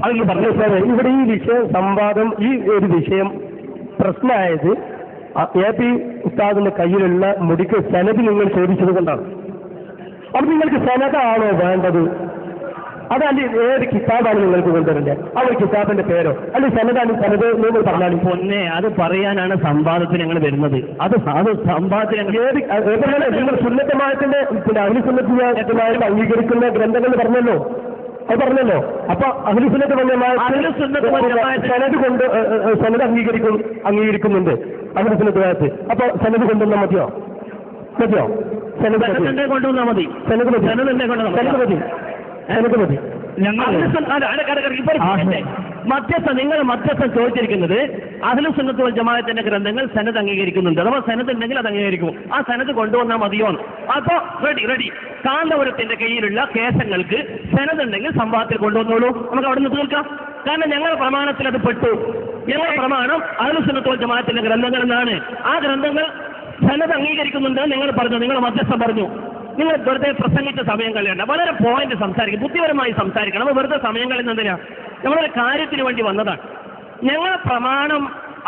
അതൊന്ന് പറഞ്ഞു സാറേ, ഇവിടെ ഈ വിഷയം സംവാദം, ഈ ഒരു വിഷയം പ്രശ്നമായത് AP ഉസ്താദിന്റെ കയ്യിലുള്ള മുടിക്ക് സനത് നിങ്ങൾ ചോദിച്ചത് കൊണ്ടാണ്. അപ്പോൾ നിങ്ങൾക്ക് സനതാണോ വേണ്ടത്? അതല്ല ഏത് കിതാബാണ് നിങ്ങൾക്ക് കൊണ്ടുവരേണ്ടത്? ആ ഒരു കിതാബിന്റെ പേരോ അല്ലെ സനതാണ് സനത് നിങ്ങൾ പറഞ്ഞാലും പൊന്നെ, അത് പറയാനാണ് സംവാദത്തിന് ഞങ്ങൾ വരുന്നത്. അത് സംവാദത്തിന് നിങ്ങൾ സുന്നത്തമായത്തിന്റെ പിന്നെ അഹ്ലുസുന്നത്തമായിട്ട് അംഗീകരിക്കുന്ന ഗ്രന്ഥങ്ങൾ പറഞ്ഞല്ലോ, അത് പറഞ്ഞല്ലോ. അപ്പൊ അഹ്ലുസുന്നത്ത് സനത് കൊണ്ട് സനത് അംഗീകരിക്കുന്നുണ്ട് അഹ്ലുസുന്നത്ത്. അപ്പൊ സനത് കൊണ്ടുവന്നാൽ മതിയോ? സനത് കൊണ്ടുവന്നാൽ മതി. സനത് മതി. നിങ്ങൾ മധ്യസ്ഥൻ ചോദിച്ചിരിക്കുന്നത് അഹ്ലു സുന്നത്ത് വൽ ജമാഅത്തിന്റെ ഗ്രന്ഥങ്ങൾ സനത് അംഗീകരിക്കുന്നുണ്ട്, അഥവാ സനത് ഉണ്ടെങ്കിൽ അത് അംഗീകരിക്കും. ആ സനത് കൊണ്ടുവന്നാൽ മതിയോ? അപ്പോ റെഡി. കാന്തപുരത്തിന്റെ കയ്യിലുള്ള കേസങ്ങൾക്ക് സനത് ഉണ്ടെങ്കിൽ സംവാദത്തിൽ കൊണ്ടുവന്നോളൂ, നമുക്ക് അവിടെ നിന്ന് തീർക്കാം. കാരണം ഞങ്ങളുടെ പ്രമാണത്തിൽ അത് പെട്ടു. ഞങ്ങളുടെ പ്രമാണം അഹ്ലു സുന്നത്ത് വൽ ജമാഅത്തിന്റെ ഗ്രന്ഥങ്ങൾ എന്നാണ്. ആ ഗ്രന്ഥങ്ങൾ സനത് അംഗീകരിക്കുന്നുണ്ട് നിങ്ങൾ പറഞ്ഞു, നിങ്ങൾ മധ്യസ്ഥൻ പറഞ്ഞു. നിങ്ങൾ വെറുതെ പ്രസംഗിച്ച സമയം കളയണ്ട, വളരെ പോയിന്റ് സംസാരിക്കും, ബുദ്ധിപരമായി സംസാരിക്കണം. നമ്മൾ വെറുതെ സമയം കളയുന്നതിനാ, നമ്മളൊരു കാര്യത്തിന് വേണ്ടി വന്നതാണ്. ഞങ്ങളെ പ്രമാണം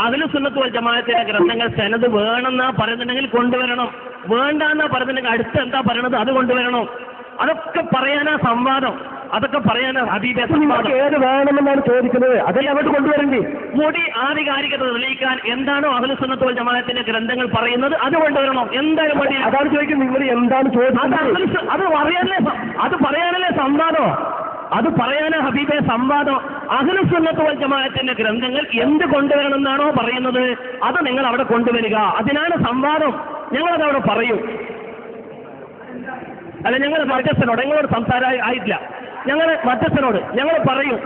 അഹ്ലു സുന്നത്ത് വൽ ജമാഅത്തിന്റെ ഗ്രന്ഥങ്ങൾ സനത് വേണമെന്നാ പറയുന്നുണ്ടെങ്കിൽ കൊണ്ടുവരണം, വേണ്ടെന്നാ പറയുന്നുണ്ടെങ്കിൽ അടുത്ത് എന്താ പറയണത് അത് കൊണ്ടുവരണം. അതൊക്കെ പറയാനാ സംവാദം, അതൊക്കെ പറയാനാ ഹബീബെ സംവാദം. ഏത് വേണമെന്നാണ് ചോദിക്കുന്നത്? അതെല്ലാം അങ്ങോട്ട് കൊണ്ടുവരണ്ടേ? മുടി ആധികാരികത തെളിയിക്കാൻ എന്താണോ അഹ്ലു സുന്നത്ത് വൽ ജമാഅത്തിന്റെ ഗ്രന്ഥങ്ങൾ പറയുന്നത് അത് കൊണ്ടുവരണം. എന്തായാലും മതി. അതാണ് ചോദിക്കുന്നത്, നിങ്ങൾ എന്താണ് ചോദിക്കുന്നത്? അത് പറയാനല്ലേ സംവാദം, അത് പറയാനാ ഹബീബെ സംവാദം. അഹ്ലു സുന്നത്ത് വൽ ജമാഅത്തിന്റെ ഗ്രന്ഥങ്ങൾ എന്ത് കൊണ്ടുവരണമെന്നാണോ പറയുന്നത് അത് നിങ്ങൾ അവിടെ കൊണ്ടുവരിക, അതിനാണ് സംവാദം. ഞങ്ങളത് അവിടെ പറയും. അല്ല, ഞങ്ങൾ മധ്യസ്ഥനോട്, ഞങ്ങളോട് സംസാരം ആയിട്ടില്ല, ഞങ്ങൾ മധ്യസ്ഥനോട് ഞങ്ങൾ പറയും